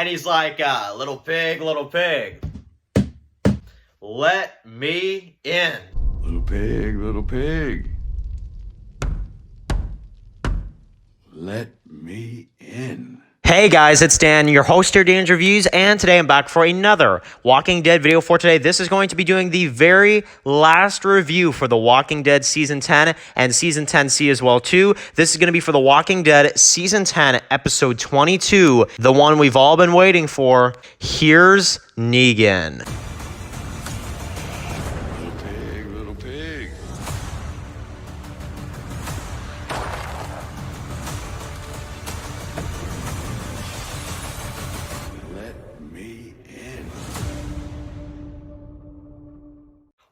and he's like, little pig, let me in. Little pig, let me in. Hey guys, it's Dan, your host here, TWD Reviews, and today I'm back for another Walking Dead video for today. This is going to be doing the very last review for The Walking Dead Season 10 and Season 10C as well too. This is going to be for The Walking Dead Season 10, Episode 22, the one we've all been waiting for. Here's Negan. Little pig. Let me in.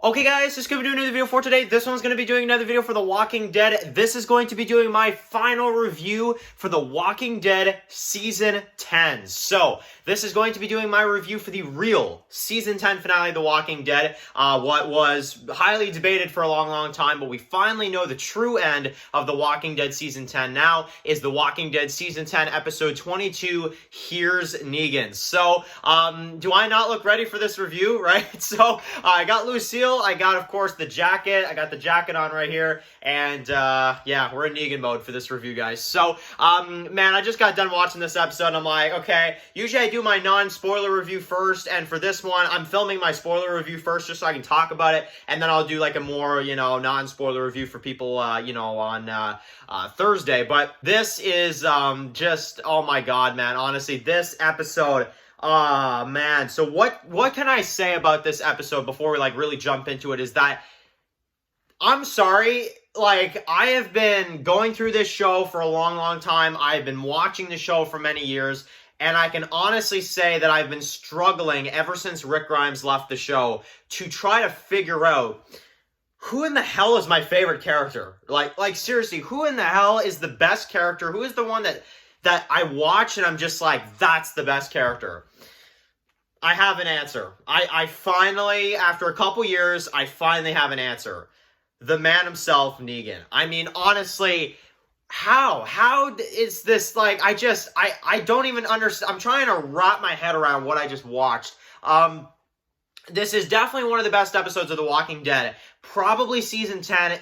Okay guys, this is going to be doing another video for today. This one's going to be doing another video for The Walking Dead. This is going to be doing my final review for The Walking Dead Season 10. So, this is going to be doing my review for the real Season 10 finale of The Walking Dead. What was highly debated for a long time, but we finally know the true end of The Walking Dead Season 10 now is The Walking Dead Season 10 Episode 22, Here's Negan. So, do I not look ready for this review, right? So, I got Lucille. I got, of course, the jacket. I got the jacket on right here. And, yeah, we're in Negan mode for this review, guys. So, man, I just got done watching this episode, and I'm like, okay, usually I do my non-spoiler review first, and for this one, I'm filming my spoiler review first just so I can talk about it, and then I'll do, like, a more, non-spoiler review for people, on Thursday. But this is, just, oh my god, man, honestly, this episode... man. So what can I say about this episode before we, really jump into it is that I'm sorry, I have been going through this show for a long time. I've been watching the show for many years, and I can honestly say that I've been struggling ever since Rick Grimes left the show to try to figure out who in the hell is my favorite character? Like seriously, who in the hell is the best character? Who is the one that I watch and I'm just like, that's the best character? I have an answer. I finally, after a couple years, I finally have an answer. The man himself, Negan. I mean, honestly, how is this, I don't even understand. I'm trying to wrap my head around what I just watched. This is definitely one of the best episodes of The Walking Dead. Probably Season 10,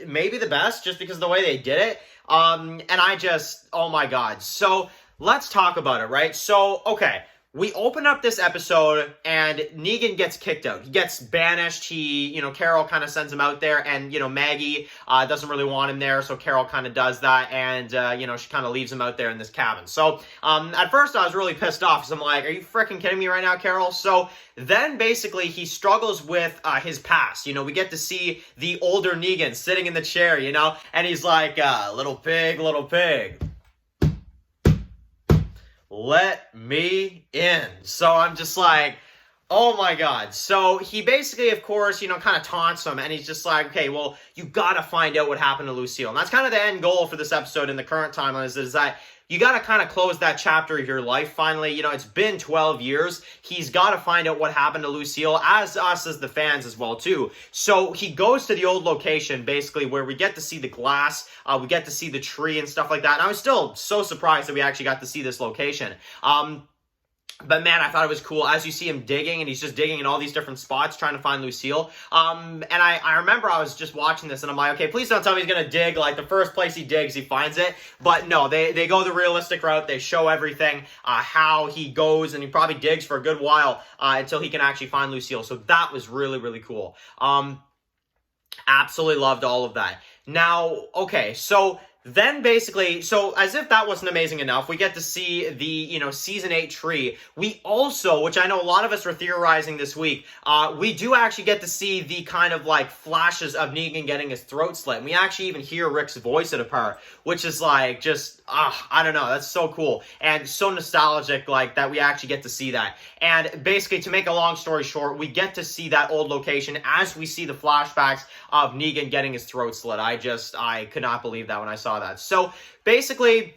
maybe the best, just because of the way they did it. And I just, oh my god. So, let's talk about it, right? So, okay, we open up this episode, and Negan gets kicked out. He gets banished. Carol kind of sends him out there, and, Maggie doesn't really want him there, so Carol kind of does that, and, she kind of leaves him out there in this cabin. So, at first I was really pissed off, because I'm like, are you freaking kidding me right now, Carol? So, then basically he struggles with his past. We get to see the older Negan sitting in the chair, and he's like, little pig, let me in. So I'm just like, oh my god. So he basically, of course, kind of taunts him, and he's just like, okay, well, you gotta find out what happened to Lucille. And that's kind of the end goal for this episode in the current timeline, is that you got to kind of close that chapter of your life finally. It's been 12 years. He's got to find out what happened to Lucille, as us as the fans as well, too. So he goes to the old location, basically, where we get to see the glass, we get to see the tree and stuff like that. And I was still so surprised that we actually got to see this location. But man, I thought it was cool. As you see him digging, and he's just digging in all these different spots trying to find Lucille. And I remember I was just watching this, and I'm like, okay, please don't tell me he's going to dig. The first place he digs, he finds it. But no, they go the realistic route. They show everything, how he goes, and he probably digs for a good while until he can actually find Lucille. So that was really, really cool. Absolutely loved all of that. Now, okay, so... then basically, so as if that wasn't amazing enough, we get to see the, Season 8 tree. We also, which I know a lot of us were theorizing this week, we do actually get to see the kind of flashes of Negan getting his throat slit. And we actually even hear Rick's voice at a part, which is just, I don't know, that's so cool. And so nostalgic, that we actually get to see that. And basically, to make a long story short, we get to see that old location as we see the flashbacks of Negan getting his throat slit. I could not believe that when I saw that. So basically,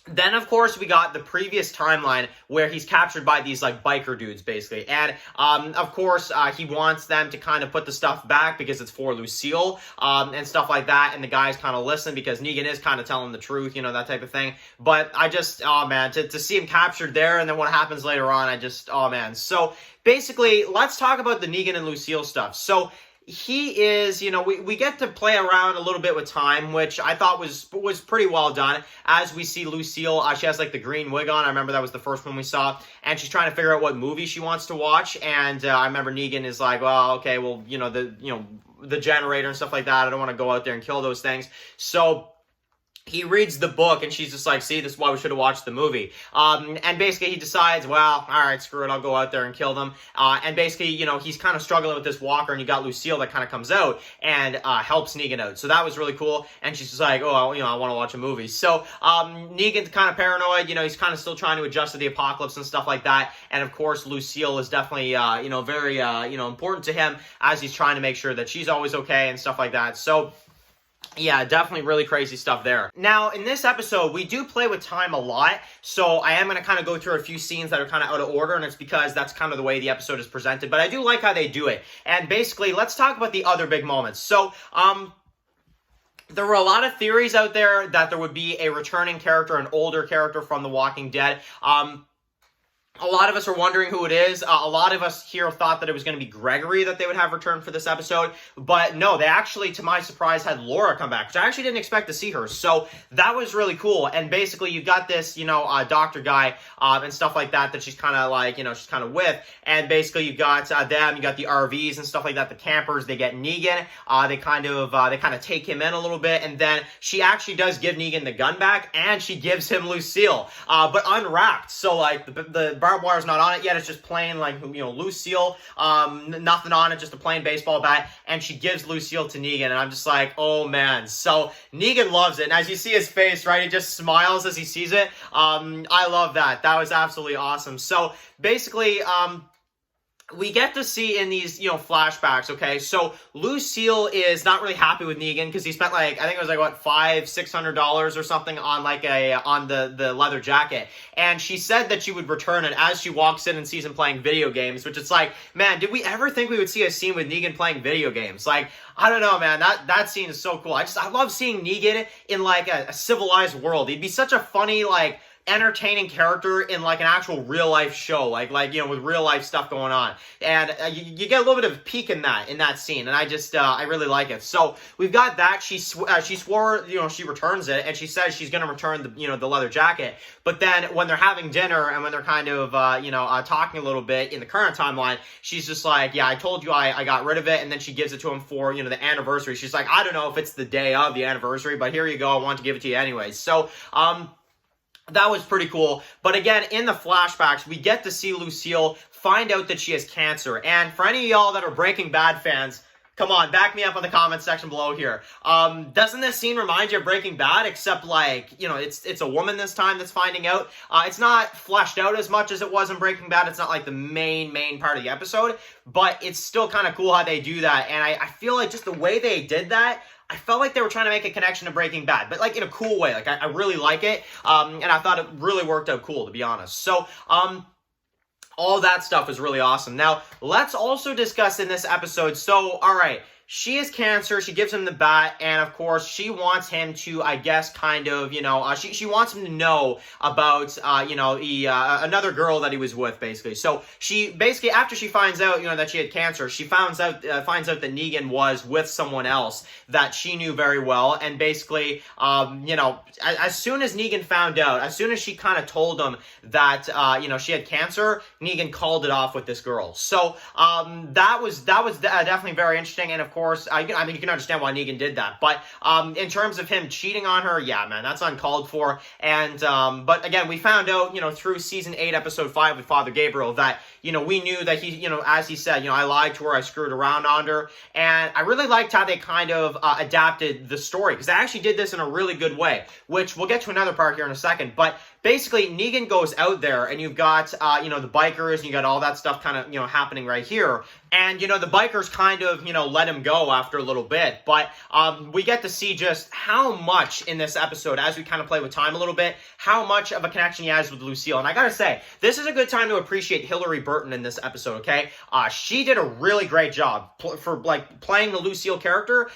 Then, of course, we got the previous timeline where he's captured by these, like, biker dudes, basically. And, of course, he wants them to kind of put the stuff back because it's for Lucille, and stuff like that. And the guys kind of listen because Negan is kind of telling the truth, you know, that type of thing. But I just, oh, man, to see him captured there and then what happens later on, I just, oh, man. So, basically, let's talk about the Negan and Lucille stuff. So, he is, you know, we get to play around a little bit with time, which I thought was pretty well done. As we see Lucille, she has like the green wig on. I remember that was the first one we saw, and she's trying to figure out what movie she wants to watch. And I remember Negan is like, well, okay, well, you know, the generator and stuff like that. I don't want to go out there and kill those things. So he reads the book, and she's just like, see, this is why we should have watched the movie. And basically, he decides, well, all right, screw it, I'll go out there and kill them. And basically, you know, he's kind of struggling with this walker, and you got Lucille that kind of comes out and helps Negan out. So that was really cool. And she's just like, oh, you know, I want to watch a movie. So Negan's kind of paranoid. You know, he's kind of still trying to adjust to the apocalypse and stuff like that. And of course, Lucille is definitely, you know, very, you know, important to him as he's trying to make sure that she's always okay and stuff like that. So yeah, definitely really crazy stuff there. Now, in this episode, we do play with time a lot, so I am going to kind of go through a few scenes that are kind of out of order, and it's because that's kind of the way the episode is presented, but I do like how they do it. And basically, let's talk about the other big moments. So, there were a lot of theories out there that there would be a returning character, an older character from The Walking Dead. A lot of us are wondering who it is. A lot of us here thought that it was going to be Gregory that they would have returned for this episode. But no, they actually, to my surprise, had Laura come back, which I actually didn't expect to see her. So that was really cool. And basically, you got this, you know, doctor guy and stuff like that she's kind of like, you know, she's kind of with. And basically, you got them, you got the RVs and stuff like that, the campers. They get Negan. They kind of take him in a little bit. And then she actually does give Negan the gun back, and she gives him Lucille, but unwrapped. So, like, the barbed wire's not on it yet. It's just plain, like, you know, Lucille, nothing on it, just a plain baseball bat, and she gives Lucille to Negan, and I'm just like, oh man. So Negan loves it, and as you see his face, right, he just smiles as he sees it. I love that. That was absolutely awesome. So basically, we get to see in these, you know, flashbacks, okay? So Lucille is not really happy with Negan because he spent, like, I think it was like, what, $500-$600 or something on, like, on the leather jacket. And she said that she would return it as she walks in and sees him playing video games, which it's like, man, did we ever think we would see a scene with Negan playing video games? Like, I don't know, man, that scene is so cool. I love seeing Negan in, like, a civilized world. He'd be such a funny, like, entertaining character in like an actual real life show, like you know, with real life stuff going on, and you get a little bit of a peek in that scene, and I just I really like it. So we've got that. She swore, you know, she returns it, and she says she's going to return the, you know, the leather jacket. But then when they're having dinner and when they're kind of you know, talking a little bit in the current timeline, she's just like, yeah, I told you I got rid of it, and then she gives it to him for, you know, the anniversary. She's like, I don't know if it's the day of the anniversary, but here you go, I want to give it to you anyways. So that was pretty cool. But again, in the flashbacks, we get to see Lucille find out that she has cancer. And for any of y'all that are Breaking Bad fans, come on, back me up in the comments section below here. Doesn't this scene remind you of Breaking Bad? Except, like, you know, it's a woman this time that's finding out. It's not fleshed out as much as it was in Breaking Bad. It's not like the main part of the episode. But it's still kind of cool how they do that. And I feel like just the way they did that, I felt like they were trying to make a connection to Breaking Bad, but like in a cool way. Like I really like it, and I thought it really worked out cool, to be honest. So, all that stuff is really awesome. Now, let's also discuss in this episode. So, all right, she has cancer. She gives him the bat, and of course, she wants him to, I guess, kind of, you know, she wants him to know about, you know, another girl that he was with, basically. So she basically, after she finds out, you know, that she had cancer, she finds out that Negan was with someone else that she knew very well, and basically, you know, as soon as Negan found out, as soon as she kind of told him that, you know, she had cancer, Negan called it off with this girl. So that was definitely very interesting, and of course, I mean, you can understand why Negan did that. But in terms of him cheating on her, yeah, man, that's uncalled for. And but again, we found out, you know, through season 8, episode 5 with Father Gabriel that, you know, we knew that he, you know, as he said, you know, I lied to her, I screwed around on her, and I really liked how they kind of adapted the story, because they actually did this in a really good way, which we'll get to another part here in a second. But basically Negan goes out there, and you've got, you know, the bikers, and you got all that stuff kind of, you know, happening right here. And, you know, the bikers kind of, you know, let him go after a little bit. But we get to see just how much in this episode, as we kind of play with time a little bit, how much of a connection he has with Lucille. And I gotta say, this is a good time to appreciate Hillary Burton in this episode, okay? She did a really great job for, like, playing the Lucille character.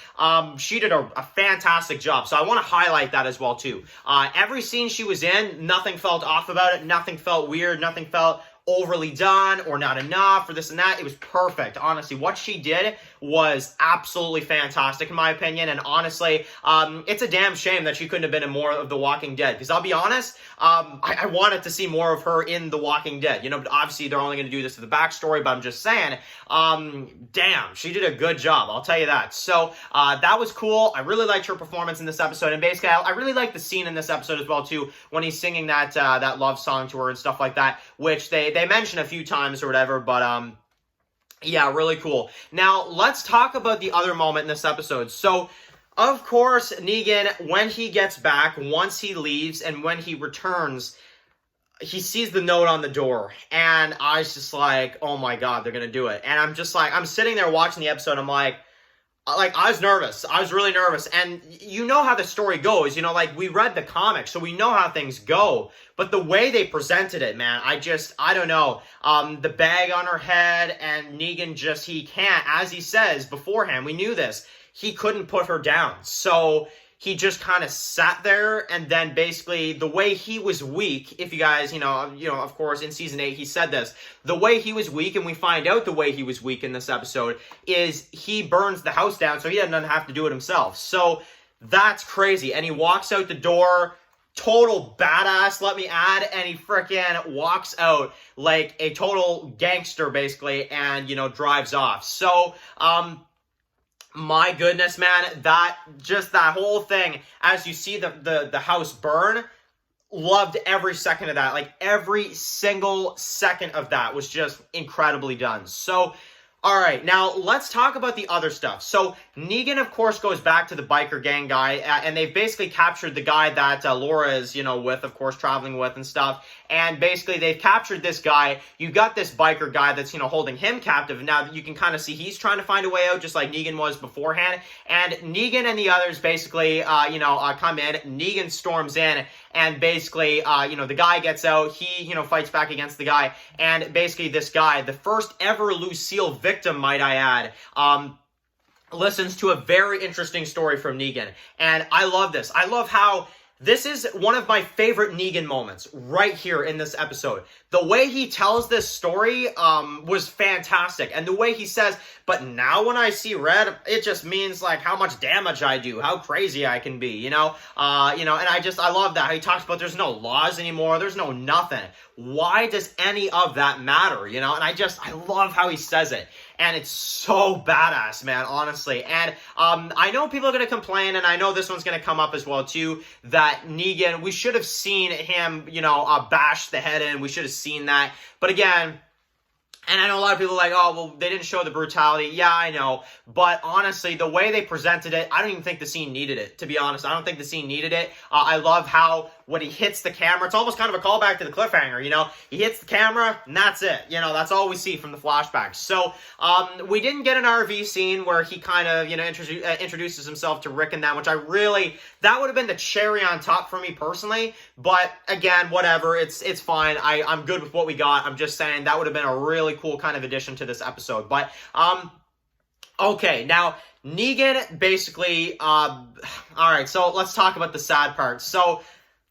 She did a fantastic job. So I want to highlight that as well, too. Every scene she was in, nothing felt off about it. Nothing felt weird. Nothing felt overly done or not enough or this and that. It was perfect. Honestly, what she did was absolutely fantastic in my opinion. And honestly, it's a damn shame that she couldn't have been in more of The Walking Dead, because I'll be honest, I wanted to see more of her in The Walking Dead. You know, but obviously they're only going to do this for the backstory, but I'm just saying, damn, she did a good job. I'll tell you that. So that was cool. I really liked her performance in this episode, and basically I really liked the scene in this episode as well too, when he's singing that that love song to her and stuff like that, which they mention a few times or whatever, but yeah, really cool. Now, let's talk about the other moment in this episode. So, of course, Negan, when he gets back, once he leaves and when he returns, he sees the note on the door, and I was just like, oh my god, they're gonna do it. And I'm just like, I'm sitting there watching the episode, I'm like, I was nervous. I was really nervous. And you know how the story goes. You know, like, we read the comics, so we know how things go. But the way they presented it, man, I don't know. The bag on her head, and Negan just, he can't, as he says beforehand, we knew this, he couldn't put her down. So he just kind of sat there, and then basically the way he was weak, if you guys, you know, of course, in season 8, he said this, the way he was weak, and we find out the way he was weak in this episode, is he burns the house down, so he doesn't have to do it himself. So that's crazy. And he walks out the door, total badass, let me add, and he freaking walks out like a total gangster, basically, and, you know, drives off. So, my goodness, man, that whole thing, as you see the house burn, loved every second of that. Like, every single second of that was just incredibly done. So, all right, now let's talk about the other stuff. So Negan, of course, goes back to the biker gang guy, and they've basically captured the guy that Laura is, you know, with, of course, traveling with and stuff. And basically, they've captured this guy. You've got this biker guy that's, you know, holding him captive. Now, you can kind of see he's trying to find a way out, just like Negan was beforehand. And Negan and the others basically, come in. Negan storms in, and basically, the guy gets out. He, fights back against the guy. And basically, this guy, the first ever Lucille victim, might I add, listens to a very interesting story from Negan. And I love this. I love how this is one of my favorite Negan moments right here in this episode. The way he tells this story was fantastic. And the way he says, but now when I see red, it just means like how much damage I do, how crazy I can be, and I love that. How he talks about there's no laws anymore, there's no nothing. Why does any of that matter, And I love how he says it. And it's so badass, man, honestly. And I know people are going to complain, and I know this one's going to come up as well, too, that Negan, we should have seen him, bash the head in. We should have seen that. But again, and I know a lot of people are like, oh, well, they didn't show the brutality. Yeah, I know. But honestly, the way they presented it, I don't even think the scene needed it, to be honest. I don't think the scene needed it. I love how when he hits the camera, it's almost kind of a callback to the cliffhanger, He hits the camera, and that's it. That's all we see from the flashbacks. So, we didn't get an RV scene where he kind of, introduces himself to Rick and that, which that would have been the cherry on top for me personally. But again, whatever, it's fine. I'm good with what we got. I'm just saying that would have been a really cool kind of addition to this episode. But, okay, now, Negan basically, alright, so let's talk about the sad part. So,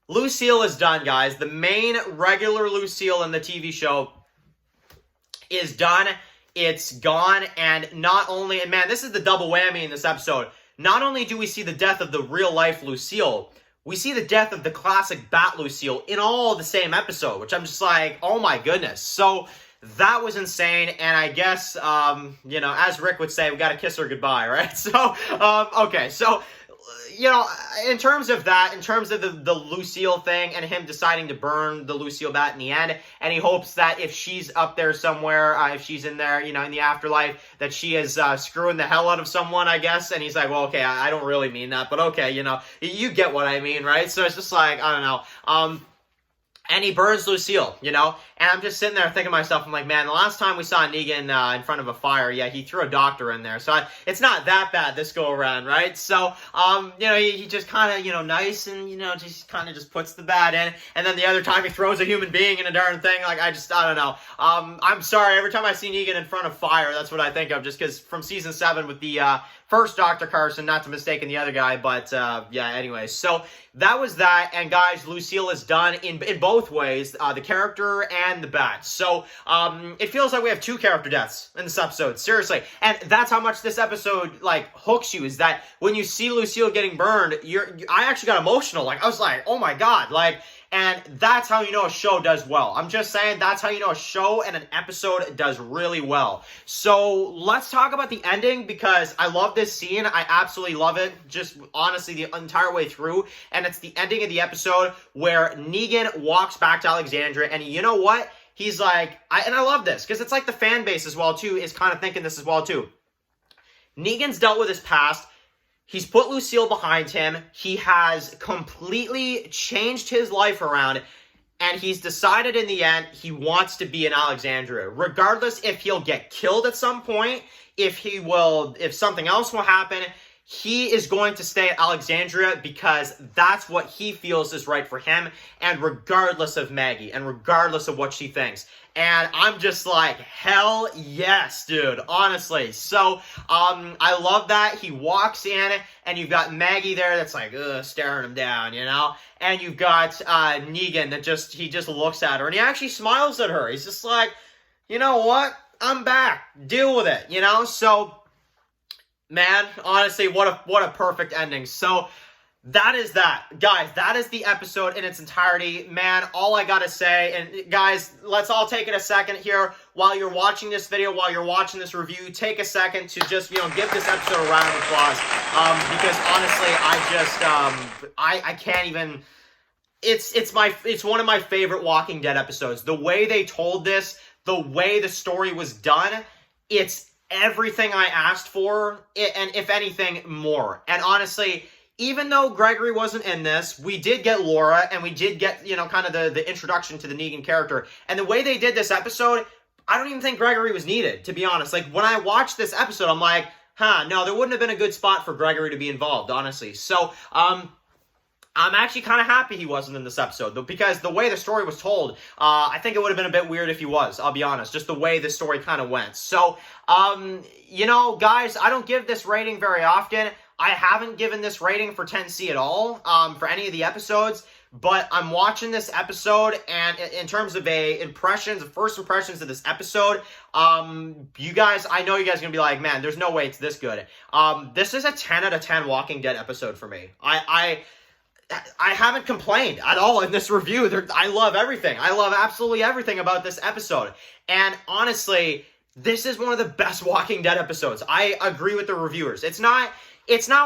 Lucille is done, guys. The main regular Lucille in the TV show is done. It's gone, and not only, and man, this is the double whammy in this episode. Not only do we see the death of the real-life Lucille, we see the death of the classic Bat Lucille in all the same episode, which I'm just like, oh my goodness. So, that was insane, and I guess, as Rick would say, we gotta kiss her goodbye, right? So, okay, so, in terms of that, in terms of the Lucille thing and him deciding to burn the Lucille bat in the end, and he hopes that if she's up there somewhere, if she's in there, in the afterlife, that she is screwing the hell out of someone, I guess, and he's like, well, okay, I don't really mean that, but okay, you get what I mean, right? So it's just like, I don't know, and he burns Lucille, you know? And I'm just sitting there thinking to myself, I'm like, man, the last time we saw Negan in front of a fire, yeah, he threw a doctor in there. So it's not that bad this go around, right? So, you know, he just kind of, you know, nice and, you know, just kind of just puts the bat in. And then the other time he throws a human being in a darn thing. Like, I don't know. I'm sorry. Every time I see Negan in front of fire, that's what I think of. Just because from season 7 with the first Dr. Carson, not to mistake the other guy. But, yeah, anyway. So that was that. And, guys, Lucille is done in both ways. The character and the bat. So, it feels like we have 2 character deaths in this episode. Seriously. And that's how much this episode, like, hooks you, is that when you see Lucille getting burned, I actually got emotional. Like, I was like, oh my god. Like, and that's how you know a show does well. I'm just saying, that's how you know a show and an episode does really well. So, let's talk about the ending, because I love this scene. I absolutely love it, just honestly the entire way through. And it's the ending of the episode where Negan walks back to Alexandria, and you know what? He's like, and I love this, because it's like the fan base as well, too, is kind of thinking this as well, too. Negan's dealt with his past. He's put Lucille behind him. He has completely changed his life around, and he's decided in the end he wants to be in Alexandria. Regardless if he'll get killed at some point, if something else will happen, he is going to stay at Alexandria because that's what he feels is right for him, and regardless of Maggie, and regardless of what she thinks. And I'm just like, hell yes, dude, honestly. So, I love that. He walks in, and you've got Maggie there that's like, staring him down, you know? And you've got Negan that he just looks at her, and he actually smiles at her. He's just like, you know what? I'm back. Deal with it, you know? So, man, honestly, what a perfect ending. So, that is that. Guys, that is the episode in its entirety. Man, all I gotta say, and guys, let's all take it a second here while you're watching this video, while you're watching this review, take a second to just, you know, give this episode a round of applause. Because honestly, I can't even, it's one of my favorite Walking Dead episodes. The way they told this, the way the story was done, it's everything I asked for, and if anything, more. And honestly, even though Gregory wasn't in this, we did get Laura, and we did get, you know, kind of the introduction to the Negan character. And the way they did this episode, I don't even think Gregory was needed, to be honest. Like, when I watched this episode, I'm like, no, there wouldn't have been a good spot for Gregory to be involved, honestly. So, I'm actually kind of happy he wasn't in this episode, because the way the story was told, I think it would have been a bit weird if he was, I'll be honest, just the way the story kind of went. So, you know, guys, I don't give this rating very often. I haven't given this rating for 10C at all, for any of the episodes, but I'm watching this episode, and in terms of first impressions of this episode, you guys, I know you guys are gonna be like, man, there's no way it's this good. This is a 10 out of 10 Walking Dead episode for me. I haven't complained at all in this review. I love everything. I love absolutely everything about this episode. And honestly, this is one of the best Walking Dead episodes. I agree with the reviewers. It's not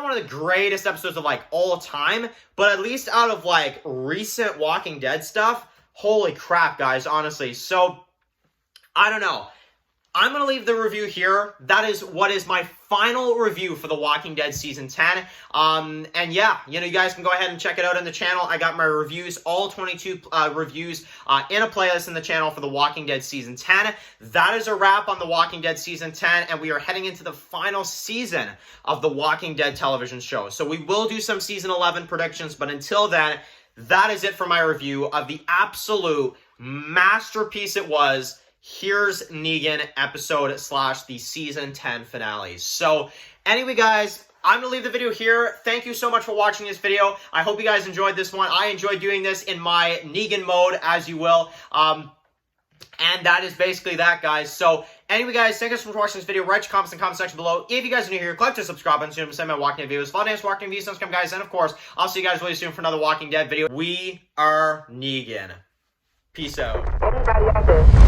one of the greatest episodes of, like, all time, but at least out of, like, recent Walking Dead stuff, holy crap, guys, honestly. So, I don't know. I'm going to leave the review here. That is what is my final review for The Walking Dead Season 10. And yeah, you know, you guys can go ahead and check it out on the channel. I got my reviews, all 22 reviews in a playlist in the channel for The Walking Dead Season 10. That is a wrap on The Walking Dead Season 10, and we are heading into the final season of The Walking Dead television show. So we will do some Season 11 predictions, but until then, that is it for my review of the absolute masterpiece it was. Here's Negan episode / the season 10 finale. So anyway, guys, I'm going to leave the video here. Thank you so much for watching this video. I hope you guys enjoyed this one. I enjoyed doing this in my Negan mode, as you will. And that is basically that, guys. So anyway, guys, thank you so much for watching this video. Write your comments in the comment section below. If you guys are new here, click the subscribe button so you don't miss my Walking Dead videos. Follow me Walking Dead videos, subscribe, guys. And of course, I'll see you guys really soon for another Walking Dead video. We are Negan. Peace out. Anybody out there?